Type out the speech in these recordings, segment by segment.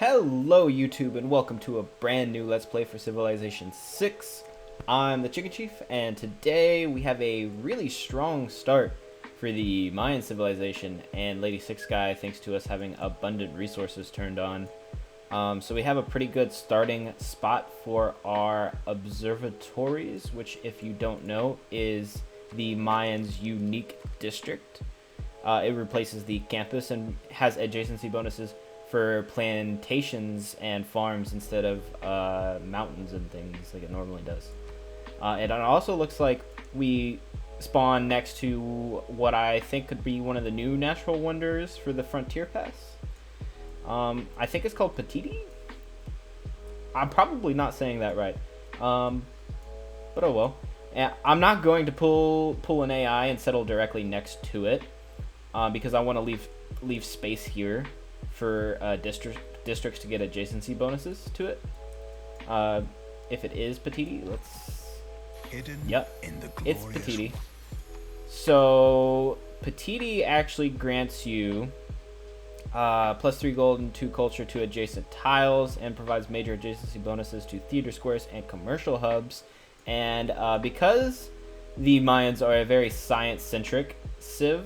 Hello YouTube and welcome to a brand new Let's Play for Civilization 6. I'm the Chicken Chief and today we have a really strong start for the Mayan civilization, and Lady Six Guy, thanks to us having abundant resources turned on. So we have a pretty good starting spot for our observatories, which, if you don't know, is the Mayans' unique district. It replaces the campus and has adjacency bonuses for plantations and farms instead of mountains and things like it normally does. It also looks like we spawn next to what I think could be one of the new natural wonders for the Frontier Pass. I think it's called Petiti. I'm probably not saying that right, but oh well. And I'm not going to pull an AI and settle directly next to it, because I want to leave space here for districts to get adjacency bonuses to it. If it is Petiti, it's Petiti. So Petiti actually grants you plus 3 gold and 2 culture to adjacent tiles, and provides major adjacency bonuses to theater squares and commercial hubs. And because the Mayans are a very science-centric civ,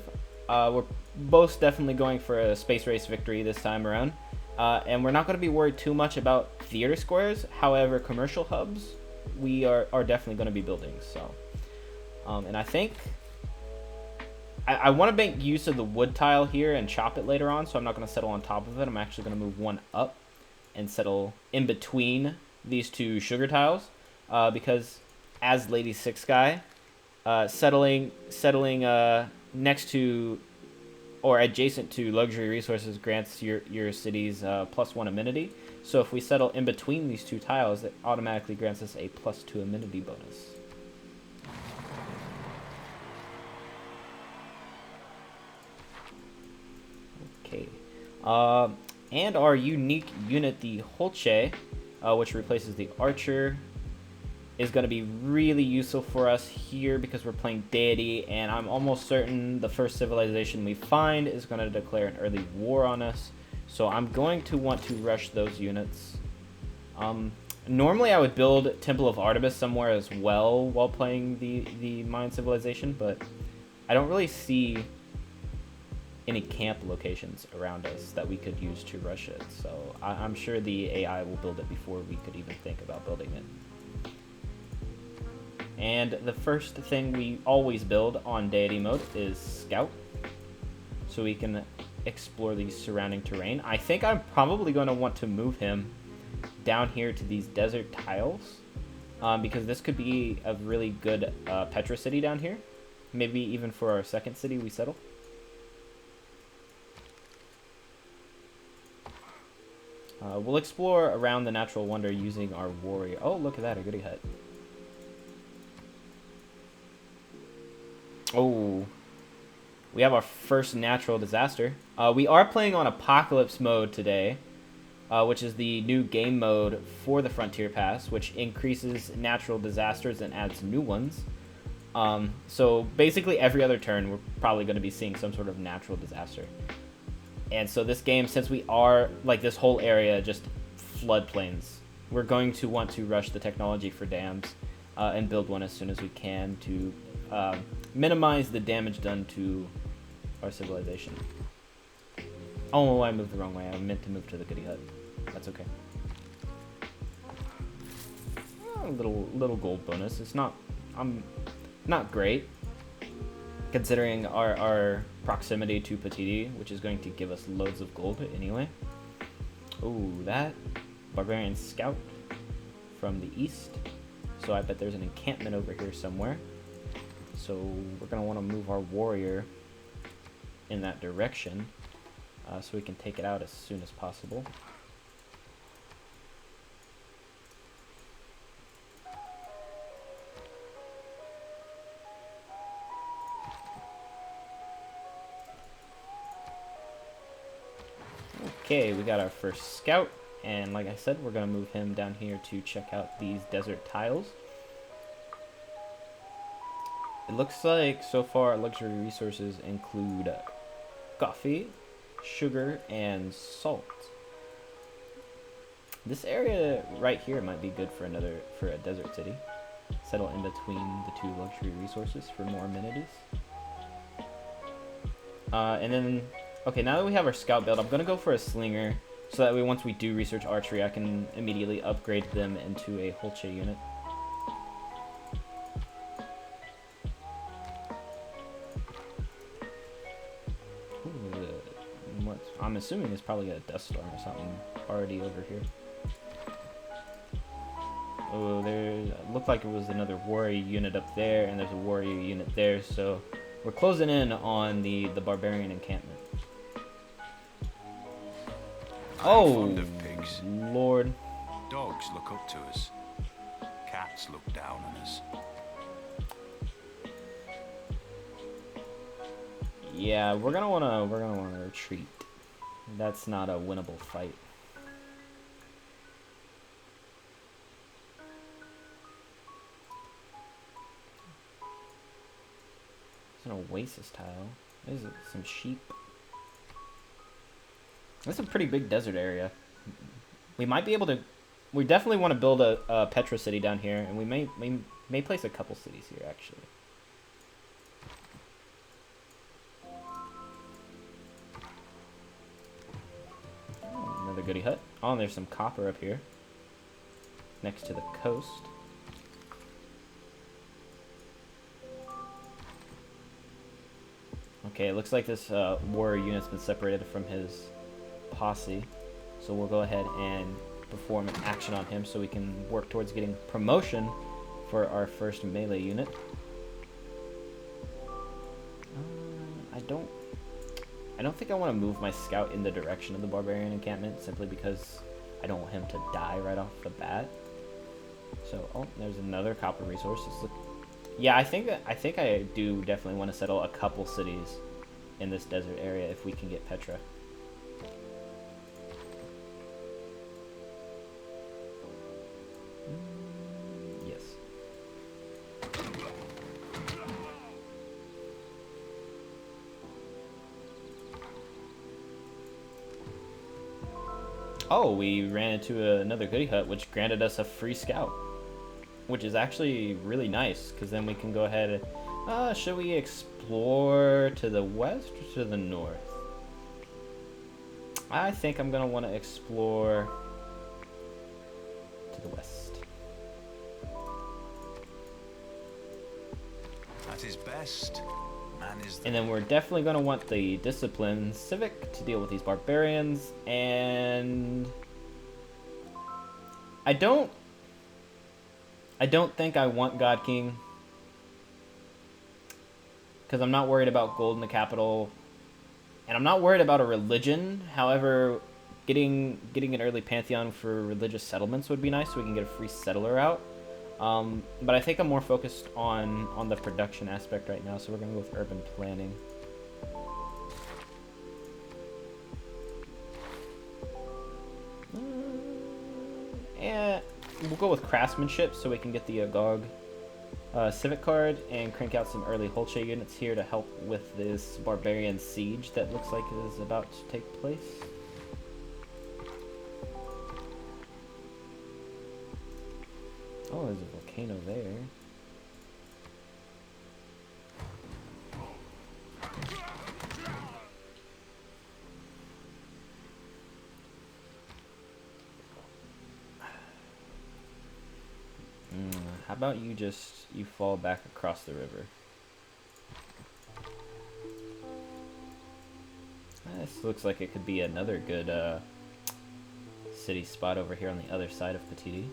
we're both definitely going for a space race victory this time around. And we're not going to be worried too much about theater squares. However, commercial hubs we are definitely going to be building. So, and I think I want to make use of the wood tile here and chop it later on, so I'm not going to settle on top of it. I'm actually going to move one up and settle in between these two sugar tiles, because as Lady Six Guy, settling next to or adjacent to luxury resources grants your cities +1 amenity. So if we settle in between these two tiles, it automatically grants us a +2 amenity bonus. Okay. And our unique unit, the Holche, which replaces the Archer, is going to be really useful for us here because we're playing Deity, and I'm almost certain the first civilization we find is going to declare an early war on us. So I'm going to want to rush those units. Normally I would build Temple of Artemis somewhere as well while playing the Mayan civilization, but I don't really see any camp locations around us that we could use to rush it. So I'm sure the AI will build it before we could even think about building it. And the first thing we always build on Deity mode is Scout, so we can explore the surrounding terrain. I think I'm probably going to want to move him down here to these desert tiles, because this could be a really good Petra city down here. Maybe even for our second city we settle. We'll explore around the natural wonder using our warrior. Oh, look at that, a goody hut. Oh, we have our first natural disaster. We are playing on Apocalypse mode today, which is the new game mode for the Frontier Pass, which increases natural disasters and adds new ones. So basically every other turn we're probably going to be seeing some sort of natural disaster. And so this game, since we are, like, this whole area just floodplains, we're going to want to rush the technology for dams and build one as soon as we can to minimize the damage done to our civilization. Oh, I moved the wrong way. I meant to move to the goody hut. That's okay. A little gold bonus. It's not great considering our proximity to Petiti, which is going to give us loads of gold anyway. Oh, that barbarian scout from the east. So I bet there's an encampment over here somewhere. So we're going to want to move our warrior in that direction, so we can take it out as soon as possible. Okay, we got our first scout, and like I said, we're going to move him down here to check out these desert tiles. It looks like so far our luxury resources include coffee, sugar, and salt. This area right here might be good for a desert city. Settle in between the two luxury resources for more amenities. And then, okay, now that we have our scout build, I'm gonna go for a slinger, so that way once we do research archery, I can immediately upgrade them into a Holche unit. Ooh, what I'm assuming is probably a dust storm or something already over here. Oh, there looked like it was another warrior unit up there, and there's a warrior unit there, so we're closing in on the barbarian encampment. Oh, fond of pigs. Lord. Dogs look up to us. Cats look down on us. Yeah, we're gonna wanna retreat. That's not a winnable fight. It's an oasis tile. There's some sheep. That's a pretty big desert area. We might be able to. We definitely want to build a Petra city down here, and we may place a couple cities here actually. Another goody hut. Oh, and there's some copper up here, next to the coast. Okay, it looks like this warrior unit's been separated from his posse, so we'll go ahead and perform an action on him so we can work towards getting promotion for our first melee unit. I don't think I want to move my scout in the direction of the barbarian encampment, simply because I don't want him to die right off the bat. So, oh, there's another copper resource. Yeah, I think I do definitely want to settle a couple cities in this desert area if we can get Petra. Yes. Oh, we ran into another goody hut, which granted us a free scout, which is actually really nice, because then we can go ahead and, should we explore to the west or to the north? I think I'm going to want to explore to the west. At his best, man is And then we're definitely going to want the discipline civic to deal with these barbarians, and I don't think I want God King, because I'm not worried about gold in the capital, and I'm not worried about a religion. However, getting an early pantheon for religious settlements would be nice, so we can get a free settler out. But I think I'm more focused on the production aspect right now, so we're going to go with urban planning. And we'll go with craftsmanship so we can get the Agog civic card and crank out some early Holche units here to help with this barbarian siege that looks like it is about to take place. Oh, there's a volcano there. How about you fall back across the river? This looks like it could be another good city spot over here on the other side of Petiti.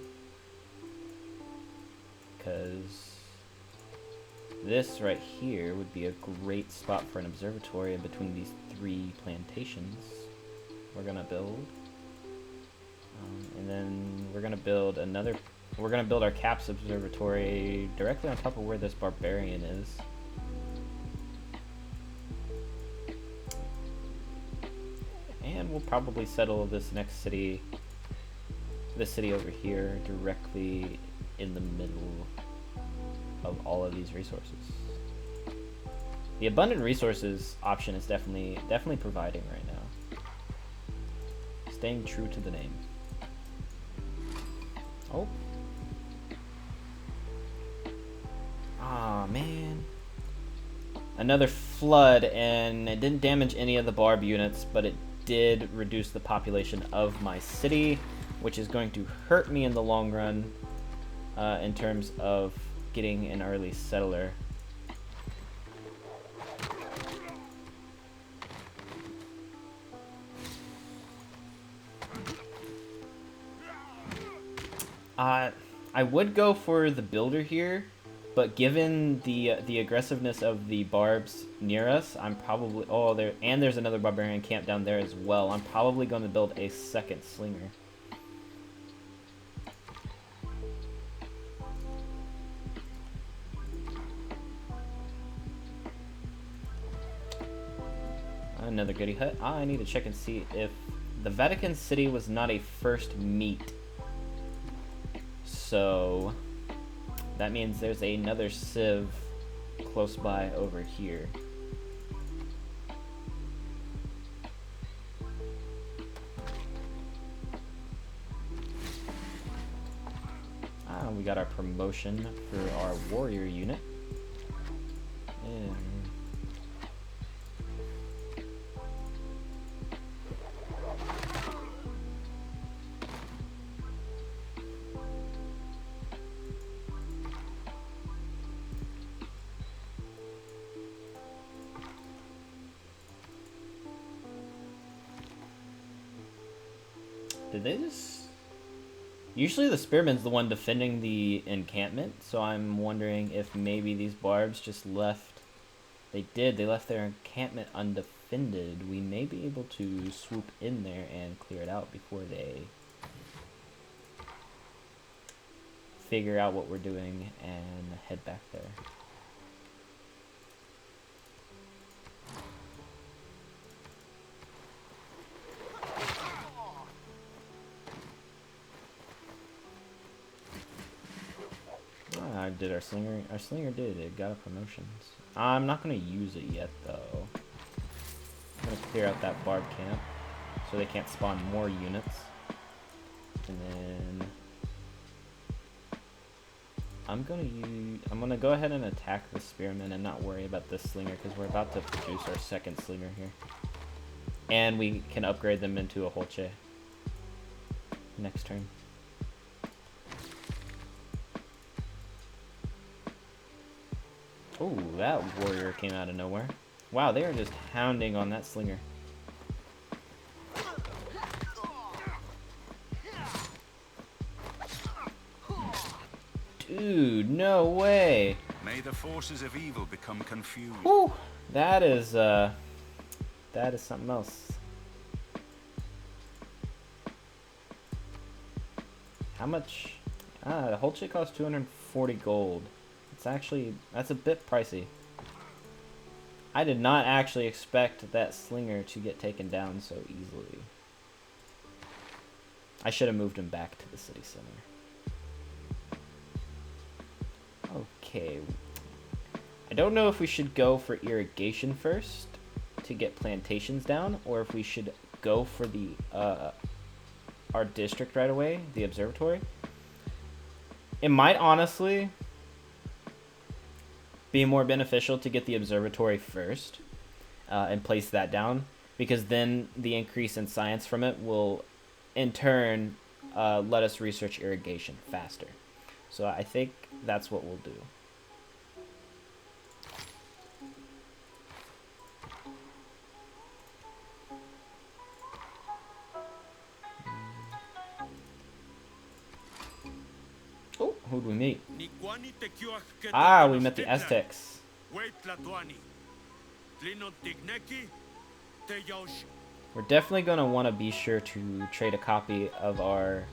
Because this right here would be a great spot for an observatory in between these three plantations we're gonna build. And then we're gonna build our Caps observatory directly on top of where this barbarian is. And we'll probably settle this city over here directly in the middle of all of these resources. The abundant resources option is definitely providing right now. Staying true to the name. Oh. Aw, man. Another flood, and it didn't damage any of the barb units, but it did reduce the population of my city, which is going to hurt me in the long run in terms of getting an early settler. I would go for the builder here, but given the aggressiveness of the barbs near us, I'm probably there's another barbarian camp down there as well. I'm probably going to build a second slinger. Another goody hut. I need to check and see if the Vatican City was not a first meet. So that means there's another civ close by over here. We got our promotion for our warrior unit. And did they just... Usually the spearman's the one defending the encampment, so I'm wondering if maybe these barbs just left... They did, they left their encampment undefended. We may be able to swoop in there and clear it out before they figure out what we're doing and head back there. Did our slinger? Our slinger did. It got a promotion. I'm not gonna use it yet though. I'm gonna clear out that barb camp so they can't spawn more units, and then I'm gonna go ahead and attack the spearman and not worry about this slinger because we're about to produce our second slinger here, and we can upgrade them into a holche next turn. Oh, that warrior came out of nowhere. Wow, they are just hounding on that slinger. Dude, no way. May the forces of evil become confused. Whew, that is something else. How much? The whole shit costs 240 gold. That's a bit pricey. I did not actually expect that slinger to get taken down so easily. I should have moved him back to the city center. Okay. I don't know if we should go for irrigation first to get plantations down, or if we should go for the our district right away, the observatory. It might honestly be more beneficial to get the observatory first and place that down, because then the increase in science from it will in turn let us research irrigation faster. So I think that's what we'll do. Oh, who'd we meet? Ah, we met the Aztecs. We're definitely going to want to be sure to trade a copy of our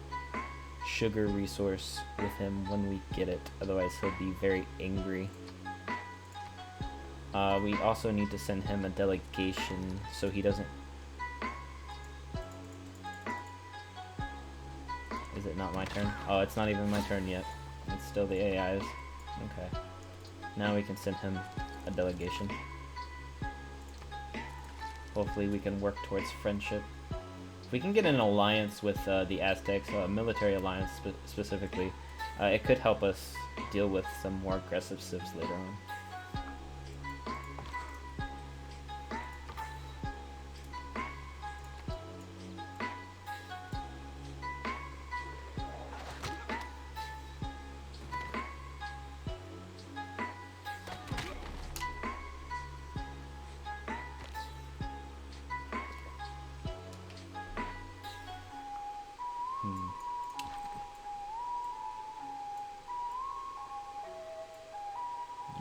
sugar resource with him when we get it, otherwise he'll be very angry. We also need to send him a delegation so he doesn't... Is it not my turn? Oh, it's not even my turn yet. It's still the AI's. Okay. Now we can send him a delegation. Hopefully we can work towards friendship If we can get an alliance with the Aztecs, a military alliance specifically, it could help us deal with some more aggressive civs later on.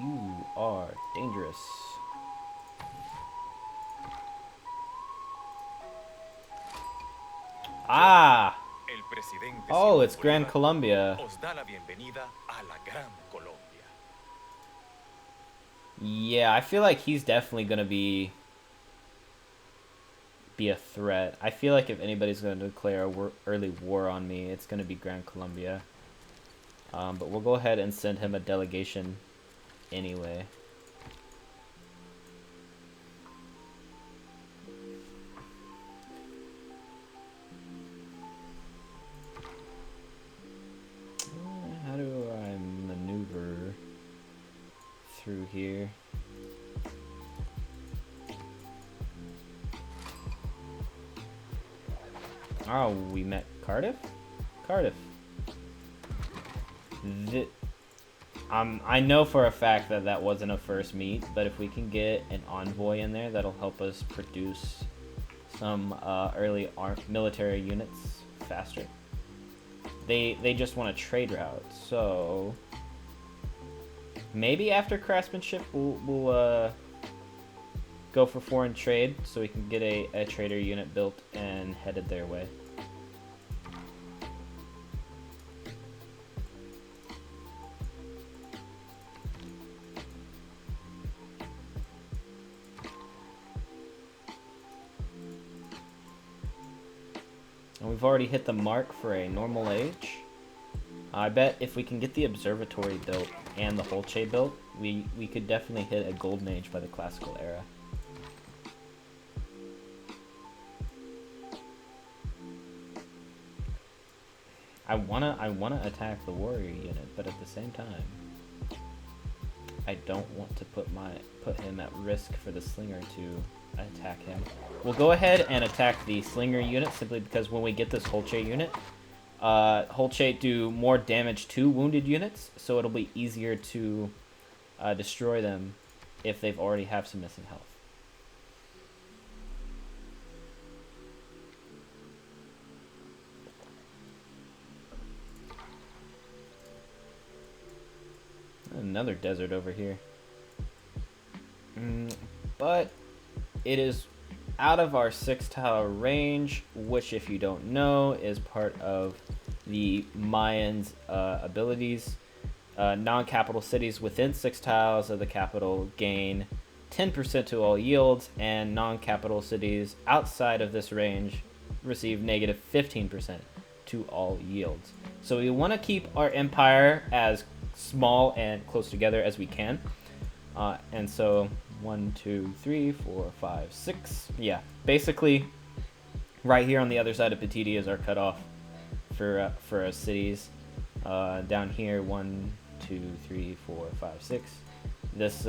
You are dangerous. Ah! Oh, it's Gran Colombia. Yeah, I feel like he's definitely gonna be a threat. I feel like if anybody's gonna declare a early war on me, it's gonna be Gran Colombia. But we'll go ahead and send him a delegation anyway. How do I maneuver through here? Oh, we met Cardiff? Cardiff. I know for a fact that that wasn't a first meet, but if we can get an envoy in there, that'll help us produce some early military units faster. They just want a trade route, so maybe after craftsmanship we'll go for foreign trade so we can get a trader unit built and headed their way. And we've already hit the mark for a normal age. I bet if we can get the observatory built and the Holche built, we could definitely hit a golden age by the classical era. I wanna attack the warrior unit, but at the same time, I don't want to put him at risk for the slinger to attack him. We'll go ahead and attack the slinger unit simply because when we get this Holche unit, Holche do more damage to wounded units, so it'll be easier to destroy them if they've already have some missing health. Another desert over here. But it is out of our 6-tile range, which, if you don't know, is part of the Mayans' abilities. Non-capital cities within 6 tiles of the capital gain 10% to all yields, and non-capital cities outside of this range receive negative 15% to all yields. So we want to keep our empire as small and close together as we can. And so 1, 2, 3, 4, 5, 6. Yeah, basically right here on the other side of Petiti is our cutoff for our cities. Down here, 1, 2, 3, 4, 5, 6. This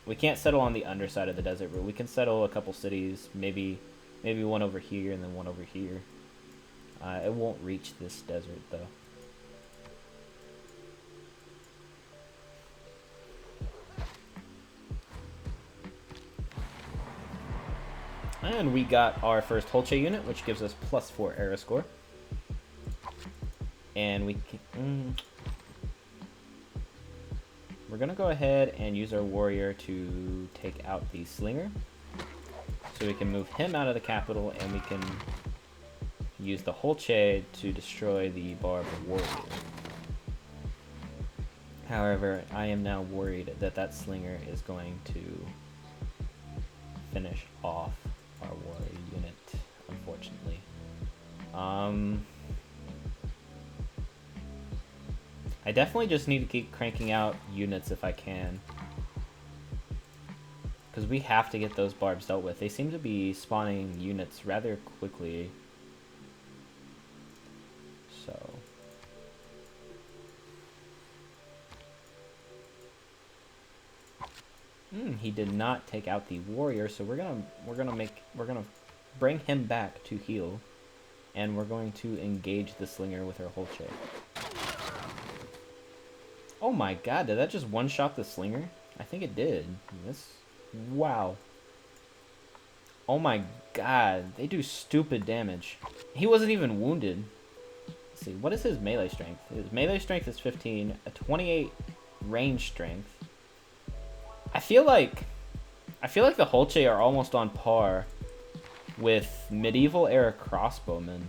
we can't settle on the underside of the desert, but we can settle a couple cities, maybe one over here and then one over here. It won't reach this desert though. And we got our first Holche unit, which gives us +4 era score. And we can, we're gonna go ahead and use our warrior to take out the slinger, so we can move him out of the capital, and we can use the Holche to destroy the barbed warrior. However, I am now worried that that slinger is going to finish off our warrior unit, unfortunately. I definitely just need to keep cranking out units if I can, because we have to get those barbs dealt with. They seem to be spawning units rather quickly. So he did not take out the warrior, so we're gonna bring him back to heal, and we're going to engage the slinger with our Holche. Oh my god, did that just one-shot the slinger? I think it did. Wow. Oh my god, they do stupid damage. He wasn't even wounded. Let's see, what is his melee strength? His melee strength is 15, a 28 range strength. I feel like the Holche are almost on par with medieval era crossbowmen.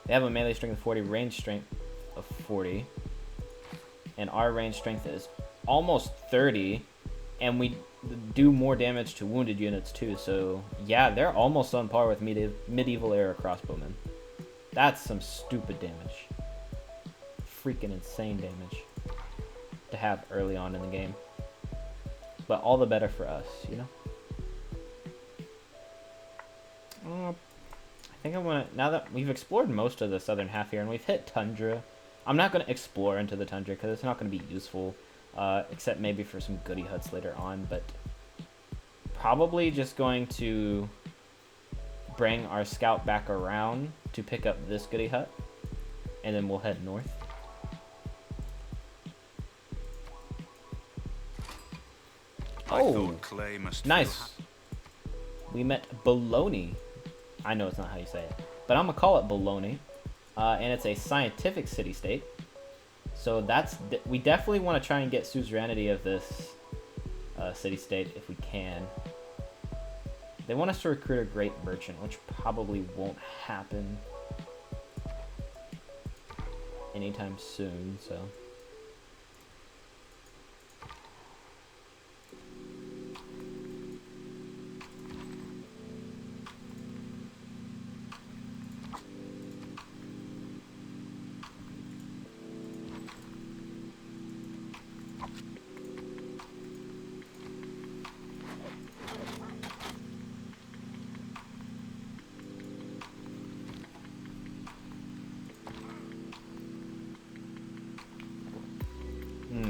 They have a melee strength of 40, range strength of 40. And our range strength is almost 30. And we do more damage to wounded units too. So yeah, they're almost on par with medieval era crossbowmen. That's some stupid damage. Freaking insane damage to have early on in the game. But all the better for us, you know? I think I want to, now that we've explored most of the southern half here and we've hit tundra, I'm not going to explore into the tundra because it's not going to be useful, except maybe for some goodie huts later on, but probably just going to bring our scout back around to pick up this goodie hut, and then we'll head north. Oh, nice. We met Bologna. I know it's not how you say it, but I'm gonna call it Bologna, and it's a scientific city-state. So we definitely want to try and get suzerainty of this city-state if we can. They want us to recruit a great merchant, which probably won't happen anytime soon. So.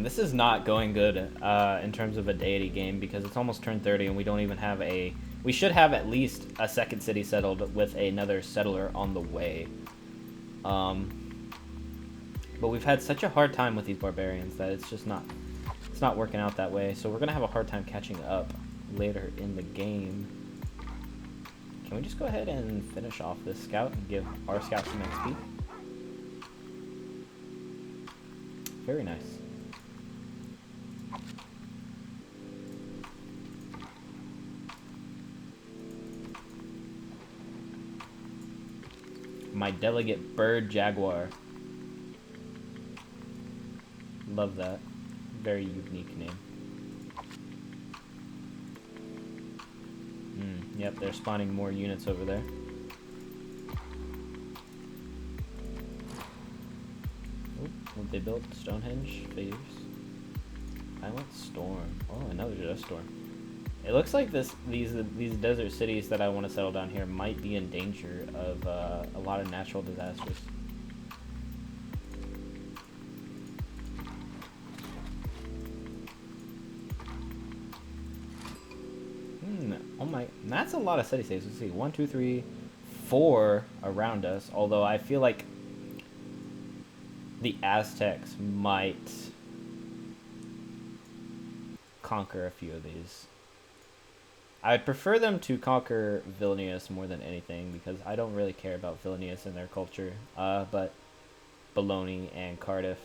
This is not going good in terms of a deity game because it's almost turn 30 and we don't even have a... We should have at least a second city settled with another settler on the way. But we've had such a hard time with these barbarians that it's just not... It's not working out that way, so we're going to have a hard time catching up later in the game. Can we just go ahead and finish off this scout and give our scout some XP? Very nice. My delegate bird jaguar. Love that. Very unique name. Yep, they're spawning more units over there. What they built? Stonehenge? Figures? Violent Storm. Oh, another dust storm. It looks like these desert cities that I want to settle down here might be in danger of a lot of natural disasters. Oh my, that's a lot of city states. Let's see, 1, 2, 3, 4 around us. Although I feel like the Aztecs might conquer a few of these. I'd prefer them to conquer Vilnius more than anything because I don't really care about Vilnius and their culture. But Bologna and Cardiff,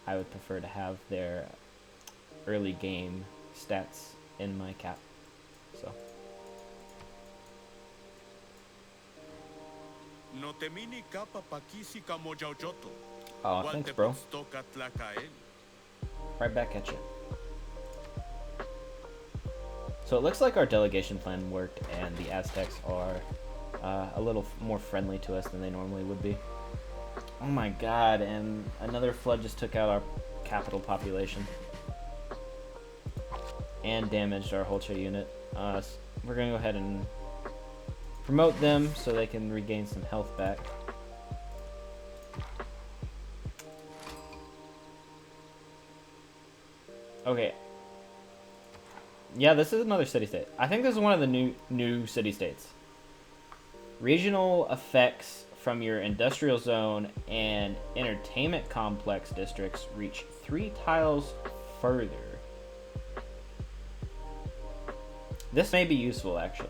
I would prefer to have their early game stats in my cap. So. Oh, thanks, bro. Right back at you. So it looks like our delegation plan worked, and the Aztecs are a little more friendly to us than they normally would be. Oh my god, and another flood just took out our capital population. And damaged our Holche unit. We're going to go ahead and promote them so they can regain some health back. Okay. Yeah, this is another city-state. I think this is one of the new city-states. Regional effects from your industrial zone and entertainment complex districts reach 3 tiles further. This may be useful, actually.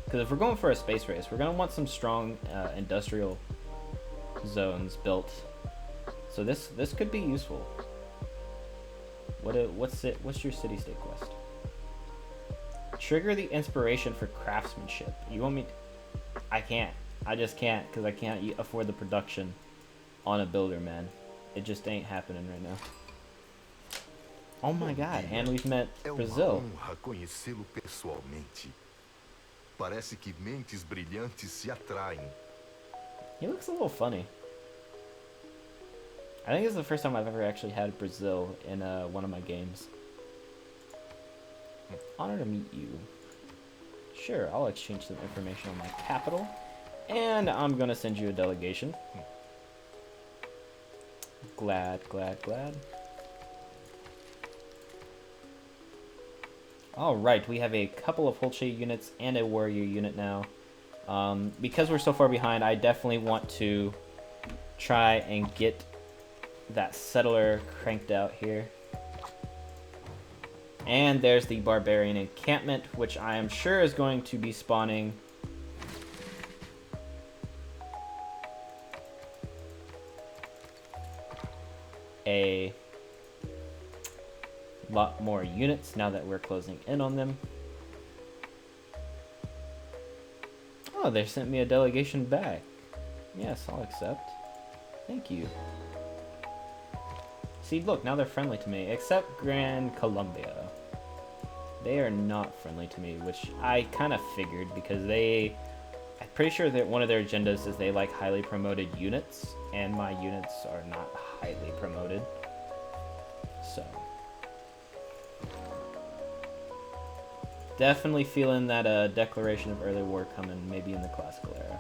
Because if we're going for a space race, we're going to want some strong industrial zones built. So this could be useful. What's your city-state quest? Trigger the inspiration for craftsmanship. You want me to... I can't. I just can't, because I can't afford the production on a builder, man. It just ain't happening right now. Oh my god, and we've met Brazil. Conhecê-lo pessoalmente. Parece que mentes brilhantes se atraem. He looks a little funny. I think this is the first time I've ever actually had Brazil in one of my games. Honor to meet you. Sure, I'll exchange some information on my capital. And I'm gonna send you a delegation. Glad. Alright, we have a couple of Holche units and a warrior unit now. Because we're so far behind, I definitely want to try and get that settler cranked out here. And there's the barbarian encampment, which I am sure is going to be spawning a lot more units now that we're closing in on them. Oh, they sent me a delegation back. Yes, I'll accept. Thank you. See, look, now they're friendly to me, except Gran Colombia. They are not friendly to me, which I kind of figured, because I'm pretty sure that one of their agendas is they like highly promoted units, and my units are not highly promoted. So definitely feeling that declaration of early war coming, maybe in the classical era.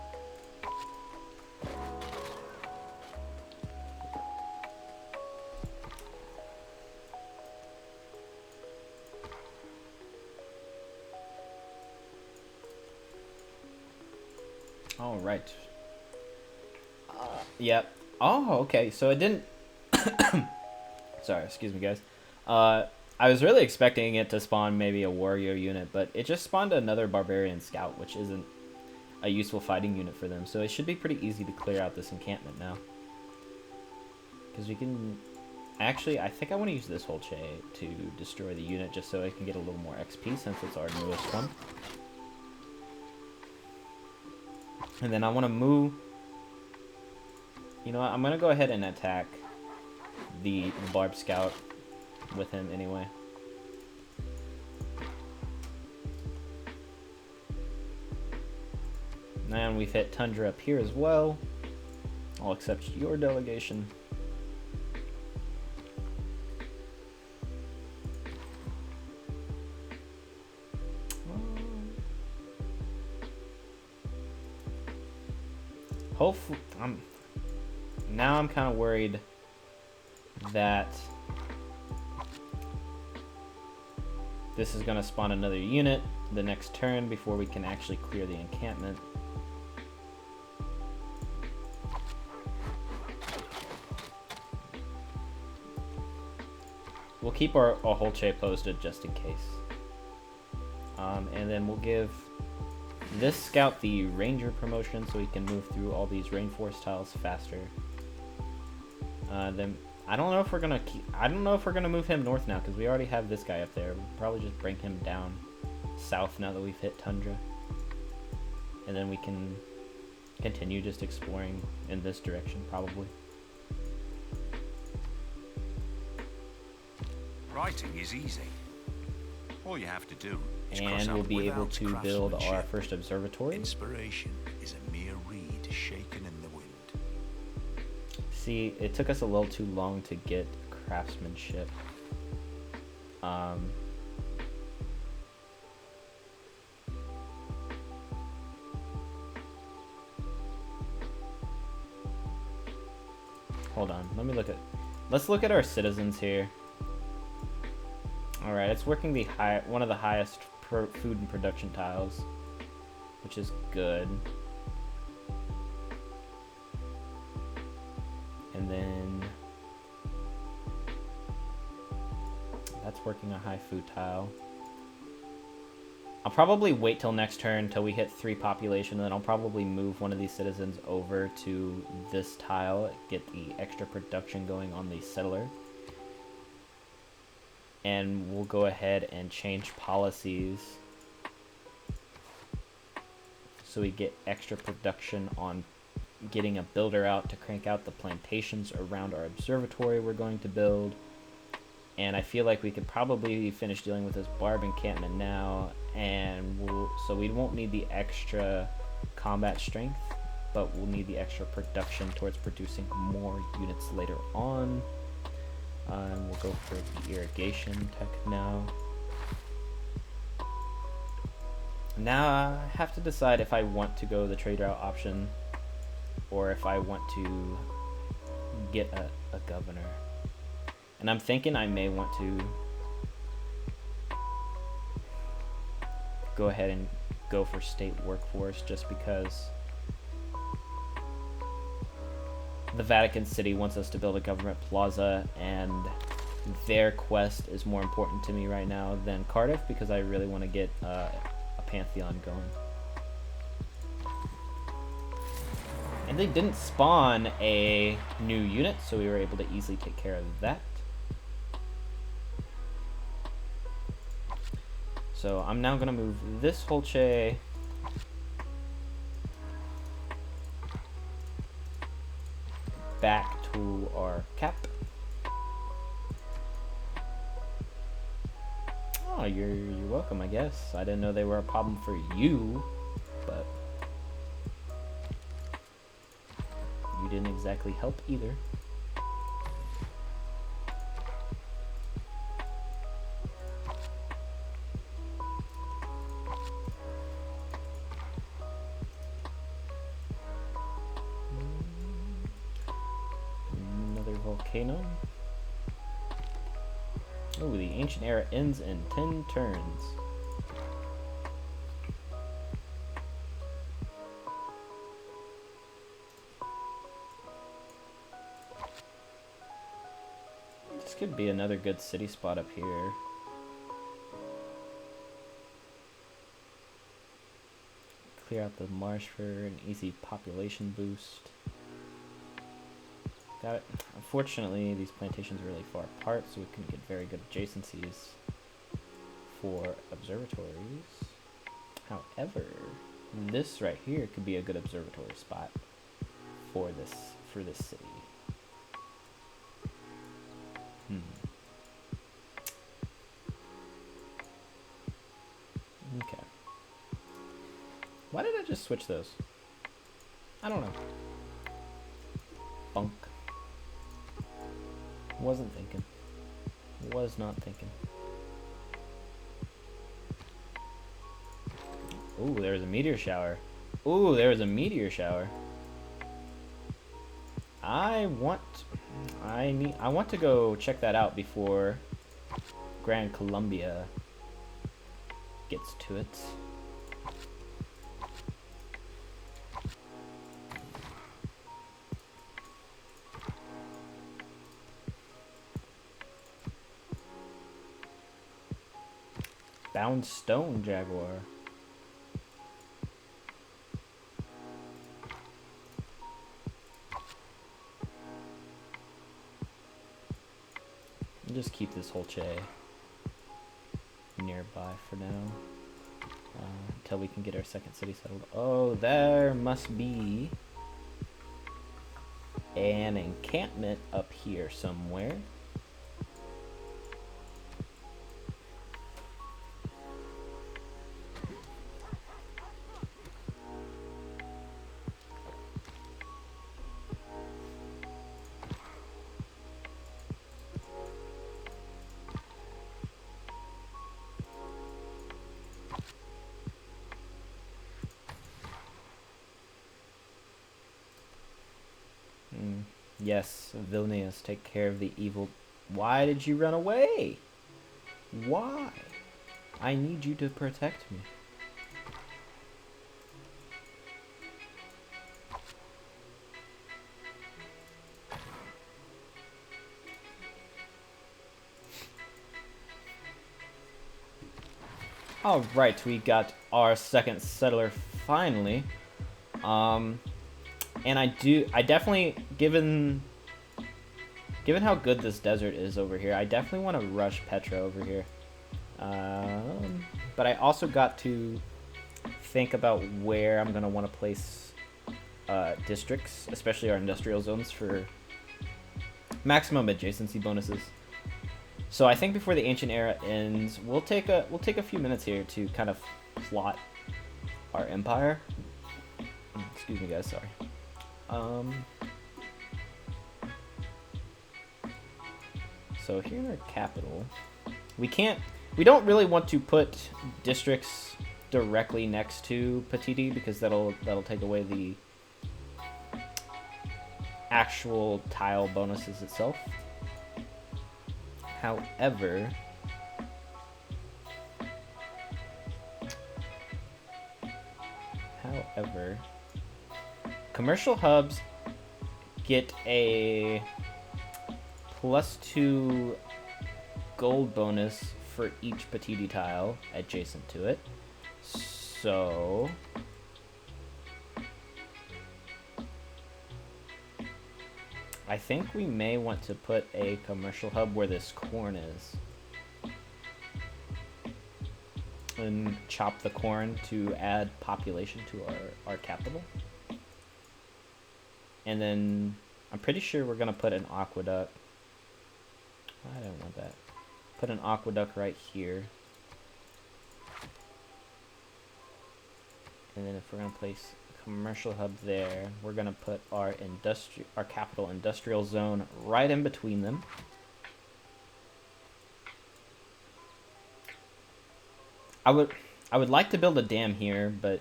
All right. Yep. Oh, okay. So it didn't. Sorry, excuse me, guys. I was really expecting it to spawn maybe a warrior unit, but it just spawned another barbarian scout, which isn't a useful fighting unit for them. So it should be pretty easy to clear out this encampment now. Because we can... Actually, I think I want to use this Holche to destroy the unit just so I can get a little more XP since it's our newest one. And then I want to move... You know what? I'm going to go ahead and attack the Barb Scout with him anyway. And we've hit Tundra up here as well. I'll accept your delegation. Hopefully, now I'm kind of worried that this is going to spawn another unit the next turn before we can actually clear the encampment. We'll keep our Holche posted just in case. And then we'll give this scout the ranger promotion so he can move through all these rainforest tiles faster. Then I don't know if we're gonna move him north now because we already have this guy up there. We'll probably just bring him down south now that we've hit Tundra, and then we can continue just exploring in this direction probably. Writing is easy. All you have to do is cross And out we'll be able without to build our craftsmanship. first observatory. Inspiration is a mere reed shaken in the wind. See, it took us a little too long to get craftsmanship. hold on. Let me look at... Let's look at our citizens here. Alright, it's working the one of the highest food and production tiles, which is good. And then that's working a high food tile. I'll probably wait till next turn until we hit 3 population, and then I'll probably move one of these citizens over to this tile, get the extra production going on the settler. And we'll go ahead and change policies so we get extra production on getting a builder out to crank out the plantations around our observatory we're going to build. And I feel like we could probably finish dealing with this barb encampment now, and so we won't need the extra combat strength, but we'll need the extra production towards producing more units later on. And we'll go for the irrigation tech now. Now I have to decide if I want to go the trade route option or if I want to get a governor. And I'm thinking I may want to go ahead and go for state workforce, just because the Vatican City wants us to build a government plaza, and their quest is more important to me right now than Cardiff, because I really want to get a Pantheon going. And they didn't spawn a new unit, so we were able to easily take care of that. So I'm now going to move this Holche back to our cap. Oh, you're welcome, I guess. I didn't know they were a problem for you, but you didn't exactly help either. Volcano. Oh, the ancient era ends in 10 turns. This could be another good city spot up here. Clear out the marsh for an easy population boost. Got it. Unfortunately, these plantations are really far apart, so we couldn't get very good adjacencies for observatories. However, this right here could be a good observatory spot for this city. Okay. Why did I just switch those? I don't know. Bunk. Wasn't thinking. Was not thinking. Ooh, there was a meteor shower. Ooh, there was a meteor shower. I want to go check that out before Grand Columbia gets to it. Bound stone jaguar. I'll just keep this whole nearby for now, until we can get our second city settled. Oh, there must be an encampment up here somewhere. Yes, Vilnius, take care of the evil. Why did you run away? Why? I need you to protect me. Alright, we got our second settler finally. And I definitely, given how good this desert is over here, I definitely want to rush Petra over here. But I also got to think about where I'm going to want to place districts, especially our industrial zones, for maximum adjacency bonuses. So I think before the ancient era ends, we'll take a few minutes here to kind of plot our empire. Excuse me, guys. Sorry. So here in our capital, we don't really want to put districts directly next to Petiti because that'll take away the actual tile bonuses itself. However, commercial hubs get a +2 gold bonus for each Petiti tile adjacent to it. So I think we may want to put a commercial hub where this corn is. And chop the corn to add population to our capital. And then I'm pretty sure we're going to put an aqueduct. I don't want that. Put an aqueduct right here. And then if we're going to place a commercial hub there, we're going to put our capital industrial zone right in between them. I would like to build a dam here, but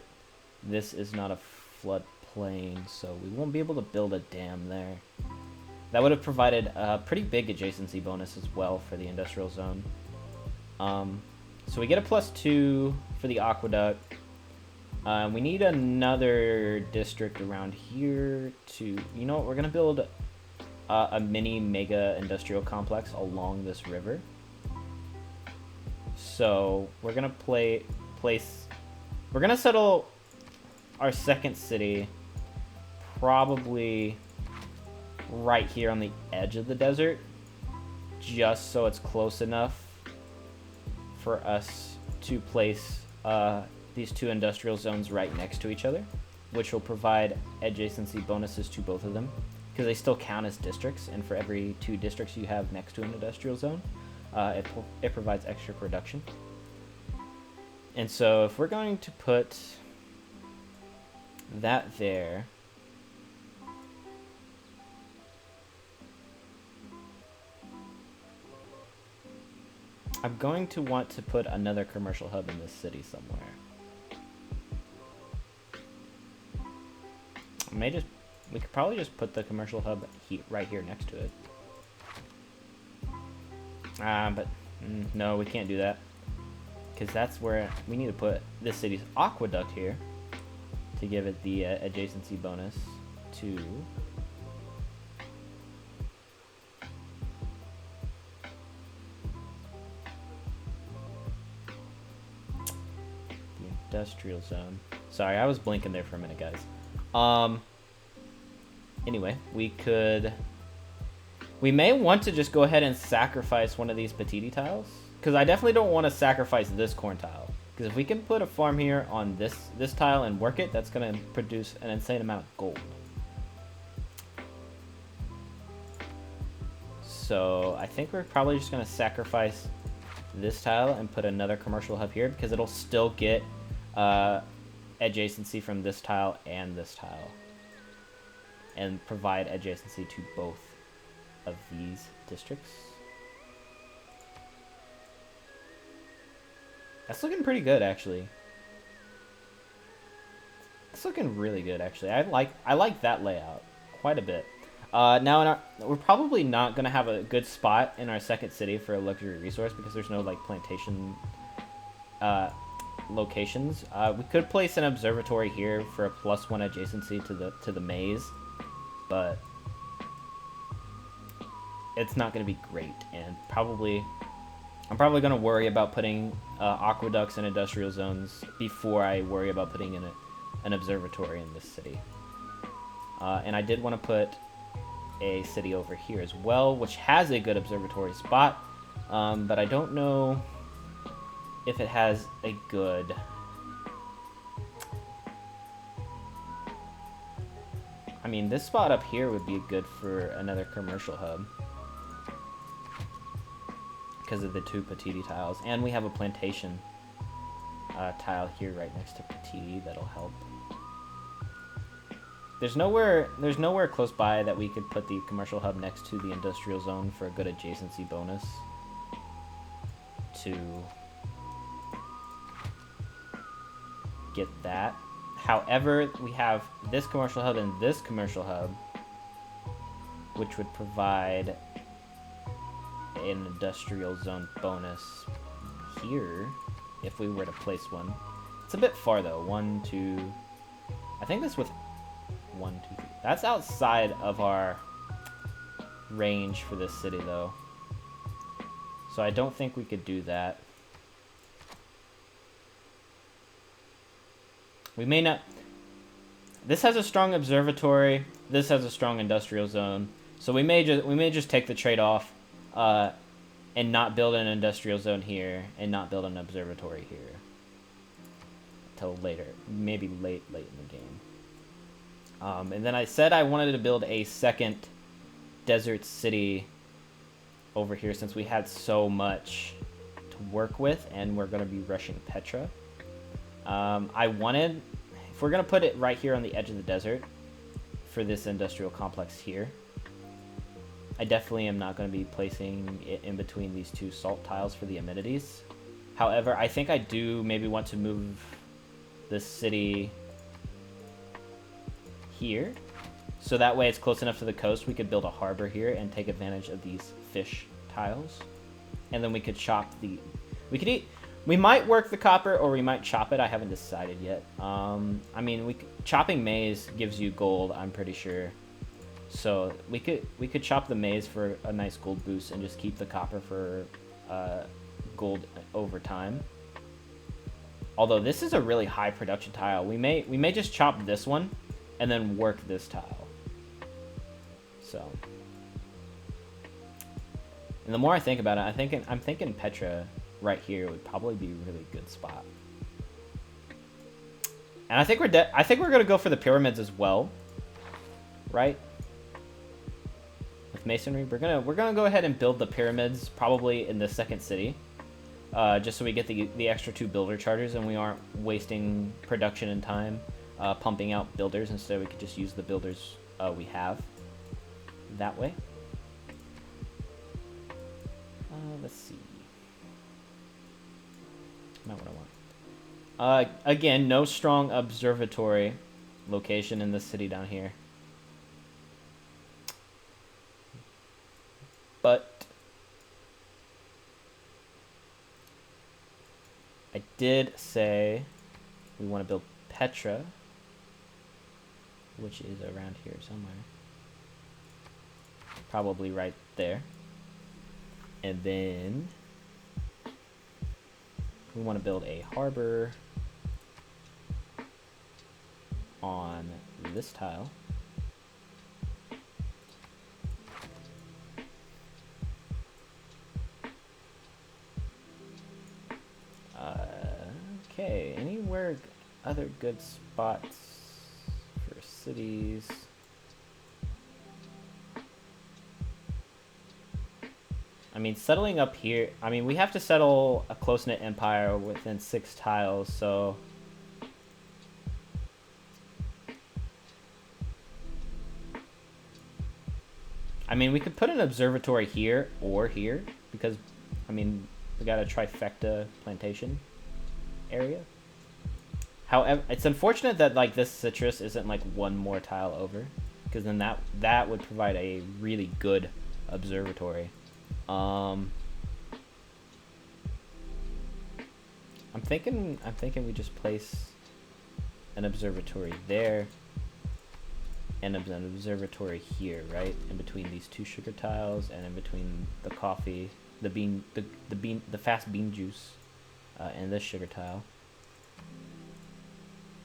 this is not a floodplain, so we won't be able to build a dam there. That would have provided a pretty big adjacency bonus as well for the industrial zone. So we get a +2 for the aqueduct. We need another district around here to... You know what? We're going to build a mini mega industrial complex along this river. So we're going to we're going to settle our second city probably right here on the edge of the desert, just so it's close enough for us to place these two industrial zones right next to each other, which will provide adjacency bonuses to both of them, because they still count as districts, and for every 2 districts you have next to an industrial zone, it provides extra production. And so if we're going to put that there, I'm going to want to put another commercial hub in this city somewhere. We could probably just put the commercial hub right here next to it. But no, we can't do that, because that's where we need to put this city's aqueduct here to give it the adjacency bonus to the industrial zone. Sorry, I was blinking there for a minute, guys. Anyway, we may want to just go ahead and sacrifice one of these Petiti tiles, because I definitely don't want to sacrifice this corn tile. Because if we can put a farm here on this tile and work it, that's going to produce an insane amount of gold. So I think we're probably just going to sacrifice this tile and put another commercial hub here, because it'll still get adjacency from this tile and this tile, and provide adjacency to both of these districts. That's looking pretty good, actually. It's looking really good, actually. I like that layout quite a bit. Now, we're probably not going to have a good spot in our second city for a luxury resource because there's no, like, plantation locations. We could place an observatory here for a +1 adjacency to the maze, but it's not going to be great, and I'm probably going to worry about putting aqueducts and industrial zones before I worry about putting in an observatory in this city. And I did want to put a city over here as well, which has a good observatory spot, but I don't know if it has a good... I mean, this spot up here would be good for another commercial hub because of the 2 Petiti tiles, and we have a plantation tile here right next to Petiti that'll help. There's nowhere close by that we could put the commercial hub next to the industrial zone for a good adjacency bonus to get that. However, we have this commercial hub and this commercial hub, which would provide an industrial zone bonus here if we were to place one. It's a bit far though. 1, 2. I think that's with 1, 2, 3. That's outside of our range for this city though, so I don't think we could do that. We may not. This has a strong observatory. This has a strong industrial zone. So we may just take the trade-off and not build an industrial zone here and not build an observatory here until later, maybe late in the game. And then I said I wanted to build a second desert city over here since we had so much to work with and we're going to be rushing Petra. If we're going to put it right here on the edge of the desert for this industrial complex here, I definitely am not going to be placing it in between these 2 salt tiles for the amenities. However, I think I do maybe want to move this city here, so that way it's close enough to the coast we could build a harbor here and take advantage of these fish tiles. And then we could chop we might work the copper or we might chop it. I haven't decided yet. I mean, chopping maize gives you gold, I'm pretty sure. So we could chop the maize for a nice gold boost and just keep the copper for gold over time. Although this is a really high production tile, we may just chop this one and then work this tile. So, and the more I think about it, I'm thinking Petra right here would probably be a really good spot. And I think we're gonna go for the pyramids as well, right? With masonry, we're gonna go ahead and build the pyramids probably in the second city, just so we get the extra 2 builder charters and we aren't wasting production and time pumping out builders. Instead, we could just use the builders we have that way. Let's see. Not what I want. Again, no strong observatory location in this city down here. But I did say we want to build Petra, which is around here somewhere. Probably right there. And then we want to build a harbor on this tile. Okay, anywhere other good spots for cities? I mean, settling up here, I mean, we have to settle a close-knit empire within 6 tiles, so... I mean, we could put an observatory here or here, because, I mean, we got a trifecta plantation area. However, it's unfortunate that, like, this citrus isn't, like, 1 more tile over. because then that would provide a really good observatory. I'm thinking we just place an observatory there and an observatory here, right? In between these two sugar tiles and in between the coffee, the fast bean juice, and this sugar tile.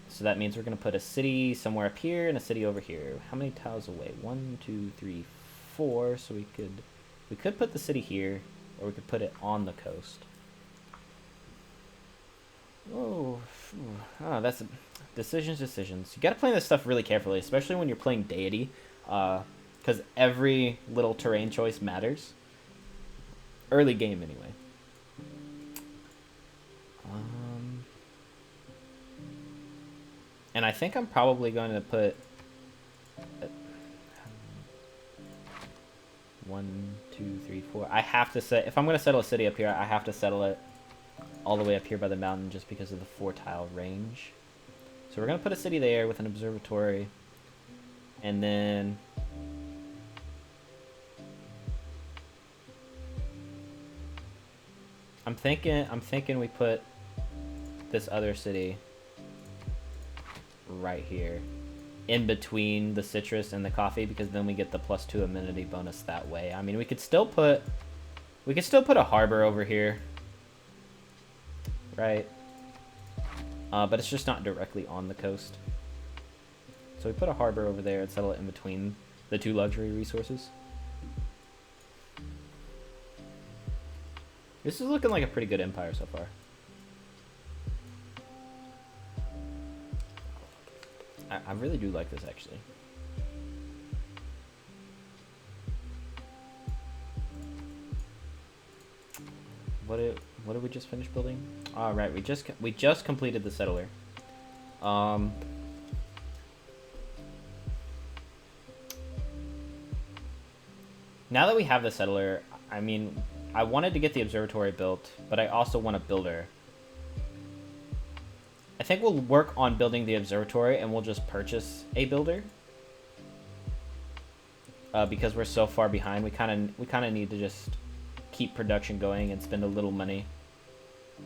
So that means we're gonna put a city somewhere up here and a city over here. How many tiles away? 1, 2, 3, 4. So we could put the city here, or we could put it on the coast. Oh, that's decisions. You gotta play this stuff really carefully, especially when you're playing Deity, because every little terrain choice matters. Early game, anyway. And I think I'm probably going to put 1, 2, 3, 4. I have to set, if I'm going to settle a city up here, I have to settle it all the way up here by the mountain just because of the 4-tile range. So we're going to put a city there with an observatory. And then I'm thinking we put this other city right here in between the citrus and the coffee, because then we get the +2 amenity bonus that way. I mean, we could still put a harbor over here, right? But it's just not directly on the coast. So we put a harbor over there and settle it in between the two luxury resources. This is looking like a pretty good empire so far. I really do like this, actually. What did we just finish building? All right, we just completed the settler. Now that we have the settler, I mean, I wanted to get the observatory built, but I also want a builder. I think we'll work on building the observatory and we'll just purchase a builder. Because we're so far behind, we kind of need to just keep production going and spend a little money.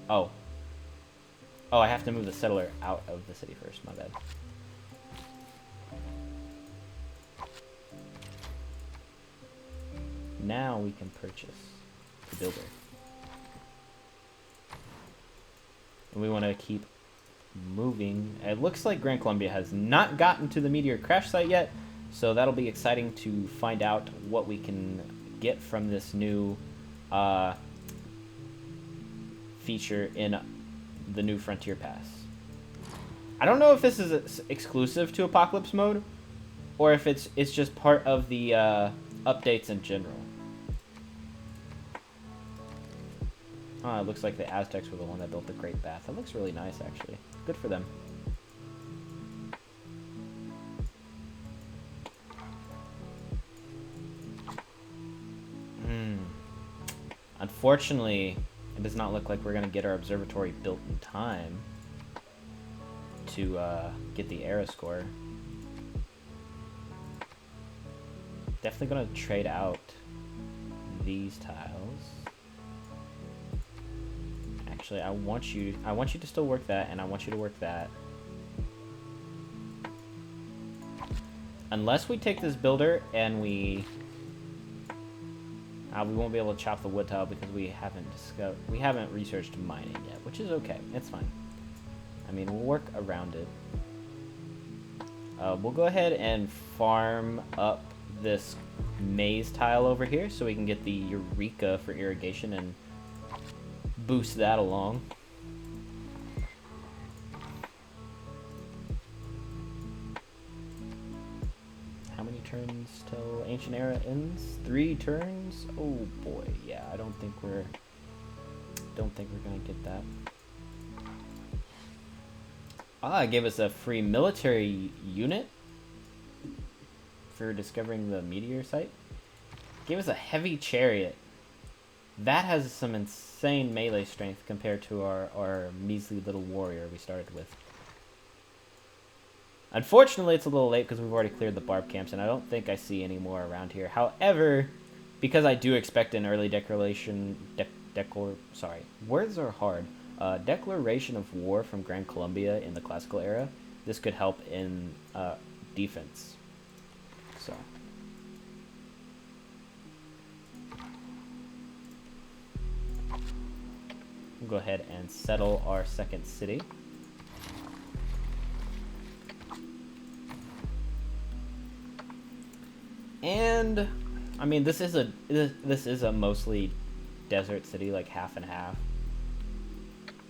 Oh, I have to move the settler out of the city first, my bad. Now we can purchase the builder. And we want to keep moving. It looks like Grand Columbia has not gotten to the meteor crash site yet, so that'll be exciting to find out what we can get from this new feature in the new Frontier Pass. I don't know if this is exclusive to Apocalypse mode, or if it's just part of the updates in general. It looks like the Aztecs were the one that built the Great Bath. That looks really nice, actually. Good for them. Unfortunately, it does not look like we're going to get our observatory built in time to get the era score. Definitely going to trade out these tiles. Actually, I want you to still work that, and I want you to work that. Unless we take this builder and we won't be able to chop the wood tile because we haven't researched mining yet, which is okay. It's fine. I mean, we'll work around it. We'll go ahead and farm up this maize tile over here so we can get the Eureka for irrigation and boost that along. How many turns till Ancient Era ends? 3 turns? Oh boy, yeah, I don't think we're gonna get that. It gave us a free military unit for discovering the meteor site. Gave us a heavy chariot. That has some insane melee strength compared to our measly little warrior we started with. Unfortunately, it's a little late because we've already cleared the barb camps, and I don't think I see any more around here. However, because I do expect an early words are hard. Declaration of war from Gran Colombia in the classical era. This could help in defense. So. We'll go ahead and settle our second city. And I mean, this is a mostly desert city, like half and half.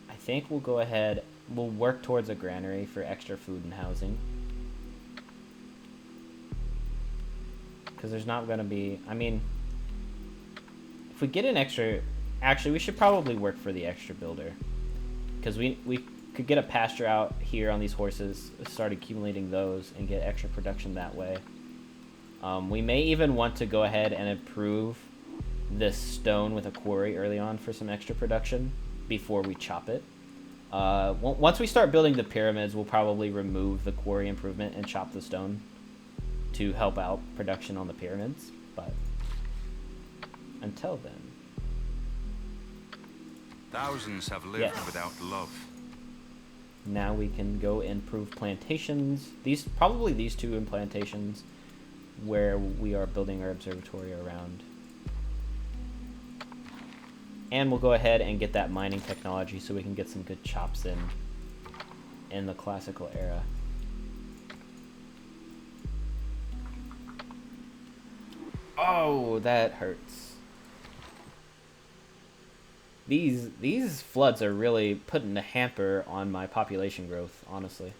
I think we'll go ahead, we'll work towards a granary for extra food and housing. Because there's not going to be, I mean, if we get an extra, actually we should probably work for the extra builder. Because we could get a pasture out here on these horses, start accumulating those, and get extra production that way. We may even want to go ahead and improve this stone with a quarry early on for some extra production before we chop it. Once we start building the pyramids, we'll probably remove the quarry improvement and chop the stone to help out production on the pyramids. But until then... Thousands have lived without love. Now we can go improve plantations. Probably these two in plantations where we are building our observatory around. And we'll go ahead and get that mining technology so we can get some good chops in the classical era. Oh, that hurts. These floods are really putting a hamper on my population growth, honestly.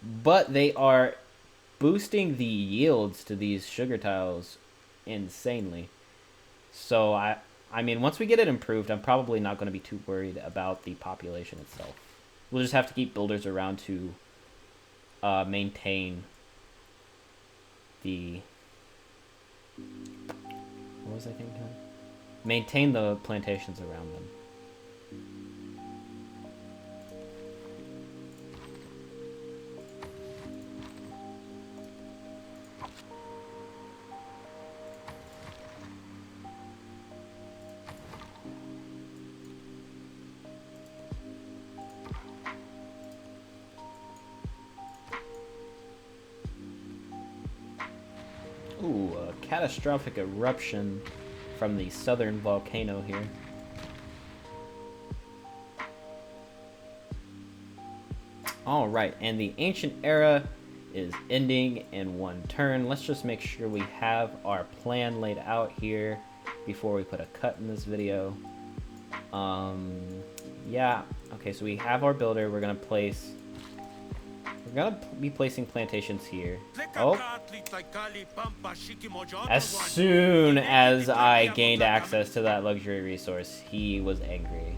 But they are boosting the yields to these sugar tiles insanely. So I mean, once we get it improved, I'm probably not going to be too worried about the population itself. We'll just have to keep builders around to maintain the... What was I thinking? Maintain the plantations around them. Ooh, a catastrophic eruption from the southern volcano here. Alright, and the ancient era is ending in one turn. Let's just make sure we have our plan laid out here before we put a cut in this video. Yeah, okay, so we have our builder. We're gonna be placing plantations here. Oh. As soon as I gained access to that luxury resource, he was angry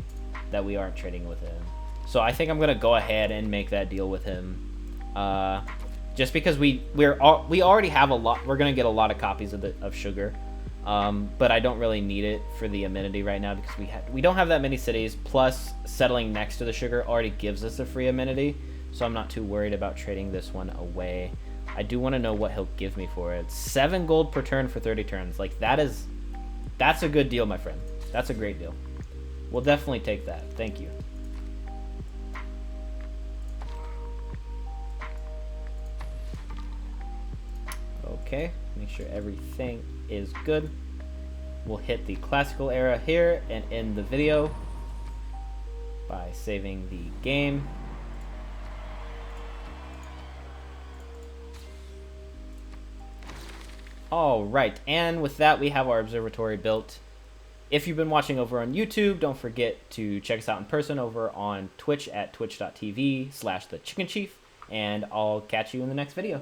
that we aren't trading with him. So I think I'm gonna go ahead and make that deal with him. Just because we already have a lot. We're gonna get a lot of copies of sugar. But I don't really need it for the amenity right now because we don't have that many cities. Plus, settling next to the sugar already gives us a free amenity. So I'm not too worried about trading this one away. I do want to know what he'll give me for it. 7 gold per turn for 30 turns. Like, that's a good deal, my friend. That's a great deal. We'll definitely take that. Thank you. Okay, make sure everything is good. We'll hit the classical era here and end the video by saving the game. Alright, and with that we have our observatory built. If you've been watching over on YouTube, don't forget to check us out in person over on Twitch at twitch.tv/thechickenchief, and I'll catch you in the next video.